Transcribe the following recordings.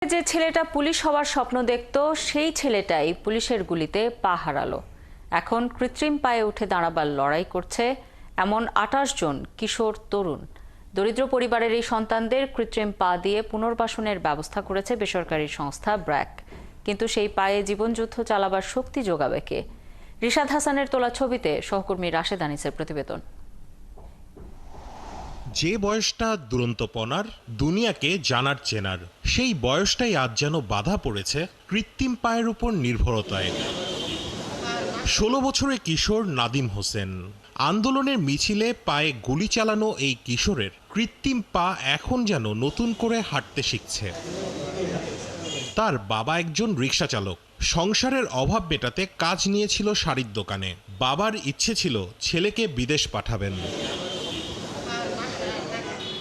যে ছেলেটা পুলিশ হওয়ার স্বপ্ন দেখত সেই ছেলেটাই পুলিশের গুলিতে পা হারালো। এখন কৃত্রিম পায়ে উঠে দাঁড়াবার লড়াই করছে এমন ২৮ জন কিশোর তরুণ। দরিদ্র পরিবারের এই সন্তানদের কৃত্রিম পা দিয়ে পুনর্বাসনের ব্যবস্থা করেছে বেসরকারি সংস্থা ব্র্যাক। কিন্তু সেই পায়ে জীবনযুদ্ধ চালাবার শক্তি যোগাবে কে? রিশাদ হাসানের তোলা ছবিতে সহকর্মী রাশেদ আনিসের প্রতিবেদন। যে বয়সটা দুরন্তপনার, দুনিয়াকে জানার চেনার, সেই বয়সটাই আজ যেন বাধা পড়েছে কৃত্রিম পায়ের উপর নির্ভরতায়। ১৬ বছরের কিশোর নাদিম হোসেন। আন্দোলনের মিছিলে পায়ে গুলি চালানো এই কিশোরের কৃত্রিম পা এখন যেন নতুন করে হাঁটতে শিখছে। তার বাবা একজন রিকশা চালক। সংসারের অভাব মেটাতে কাজ নিয়েছিল শাড়ির দোকানে। বাবার ইচ্ছে ছিল ছেলেকে বিদেশ পাঠাবেন।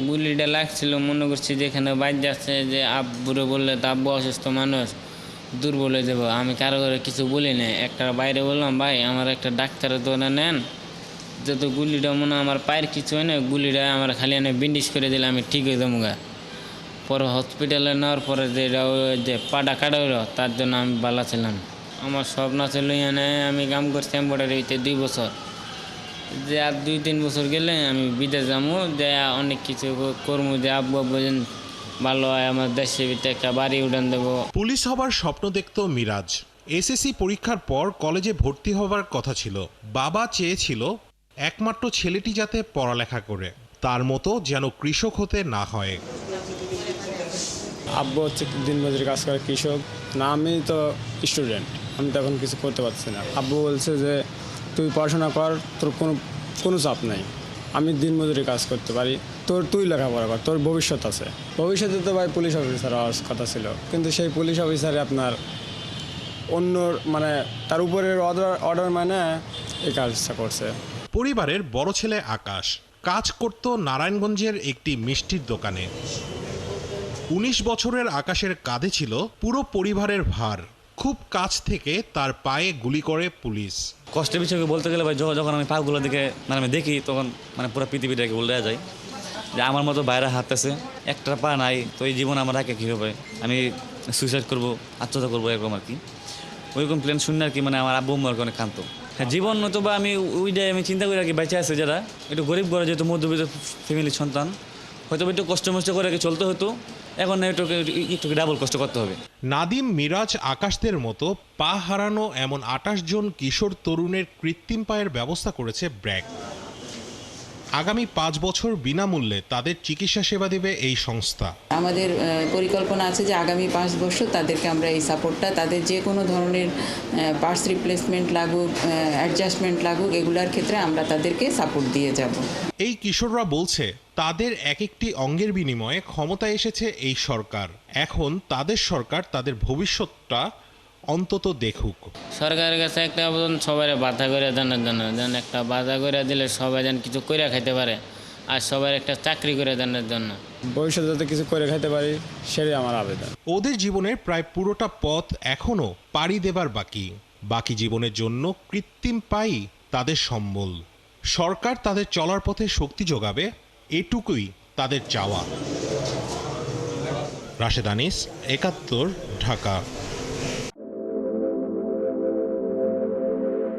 গুলিটা লাগছিল, মনে করছি যেখানে বাইর যাচ্ছে যে আব্বুরে বললে তো আব্বু অসুস্থ মানুষ, দুর্বল হয়ে যাবো। আমি কারো করে কিছু বলি না, একটা বাইরে বললাম ভাই আমার একটা ডাক্তারের দোকানে নেন, যত গুলিটা মনে আমার পায়ের কিছু হয় না, গুলিটা আমার খালি এনে বিন্ডিশ করে দিলে আমি ঠিক হয়ে যাবো গা। পরে হসপিটালে নেওয়ার পরে যে পাটা কাটা হইলো তার জন্য আমি ভালো ছিলাম। আমার স্বপ্ন ছিল এনে আমি কাম করছি এমব্রয়ডারিতে ২ বছর, যে আর ২-৩ বছর গেলে আমি বিদেশ যাবো, যে অনেক কিছু করবো, যে আব্বু ভালো হয়, আমার দেশে ভিতরে একটা বাড়ি উঠান দেবো। পুলিশ হবার স্বপ্ন দেখত মিরাজ। এসএসসি পরীক্ষার পর কলেজে ভর্তি হবার কথা ছিল। বাবা চেয়েছিল একমাত্র ছেলেটি যাতে পড়ালেখা করে, তার মতো যেন কৃষক হতে না হয়। আব্বু হচ্ছে দিনমজুরি কাজ করে, কৃষক না। আমি তো স্টুডেন্ট, আমি তো এখন কিছু করতে পারছি না। আব্বু বলছে যে তুই পড়াশোনা কর, তোর কোনো চাপ নাই, আমি দিনমজুরি কাজ করতে পারি, তুই লেখাপড়া কর, তোর ভবিষ্যৎ আছে। ভবিষ্যতে তো ভাই পুলিশ অফিসার হওয়ার কথা ছিল, কিন্তু সেই পুলিশ অফিসারে আপনার অন্য মানে তার উপরের অর্ডার মানে এই কাজটা করছে। পরিবারের বড় ছেলে আকাশ কাজ করত নারায়ণগঞ্জের একটি মিষ্টির দোকানে। ১৯ বছরের আকাশের কাঁধে ছিল পুরো পরিবারের ভার। খুব কাছ থেকে তার পায়ে গুলি করে পুলিশ। কষ্টের বিষয়কে বলতে গেলে ভাই, যখন আমি পাগুলো দিকে আমি দেখি তখন পুরো পৃথিবীটাকে বলে যায় যে আমার মতো বাইরে হাঁটতেছে, একটা পা নাই, তো এই জীবন আমার রাখে কী হবে, আমি সুইসাইড করবো, আত্মহত্যা করবো, এরকম আর কি। ওইরকম প্ল্যান শুনে আর কি আমার আব্বু আর কি অনেক কান্ত। হ্যাঁ, জীবন নয়তো বা আমি চিন্তা করি আর কি, বেঁচে আছে যারা একটু গরিব ঘরে, যেহেতু মধ্যবিত্ত ফ্যামিলির সন্তান, হয়তো একটু কষ্ট করে আর কি চলতে হতো, এখন একটু ডাবল কষ্ট করতে হবে। নাদিম, মিরাজ, আকাশদের মতো পা হারানো এমন ২৮ জন কিশোর তরুণের কৃত্রিম পায়ের ব্যবস্থা করেছে ব্র্যাক। আগামী ৫ বছর বিনামূল্যে তাদের চিকিৎসা সেবা দেবে এই সংস্থা। আমাদের পরিকল্পনা আছে যে আগামী ৫ বছর তাদেরকে আমরা এই সাপোর্টটা, তাদের যে কোনো ধরনের পার্টস রিপ্লেসমেন্ট লাগুক, অ্যাডজাস্টমেন্ট লাগুক, এগুলোর ক্ষেত্রে আমরা তাদেরকে সাপোর্ট দিয়ে যাব। এই কিশোররা বলছে তাদের এক একটি অঙ্গের বিনিময়ে ক্ষমতায় এসেছে এই সরকার। এখন তাদের সরকার তাদের ভবিষ্যৎটা অন্তত দেখুক। সরকারের কাছে একটা আবেদন, সবাই বাধা করে দেওয়ার জন্য, যেন একটা বাধা করে দিলে সবাই যেন কিছু করে খাইতে পারে, আর সবার একটা চাকরি করে দেওয়ার জন্য। ভবিষ্যতে যাতে কিছু করে খাইতে পারি, সেটাই আমার আবেদন। ওদের জীবনের প্রায় পুরোটা পথ এখনো পাড়ি দেবার বাকি জীবনের জন্য কৃত্রিম পাই তাদের সম্বল। সরকার তাদের চলার পথে শক্তি যোগাবে, এটুকুই তাদের চাওয়া। রাশেদ আনিস, ৭১, ঢাকা।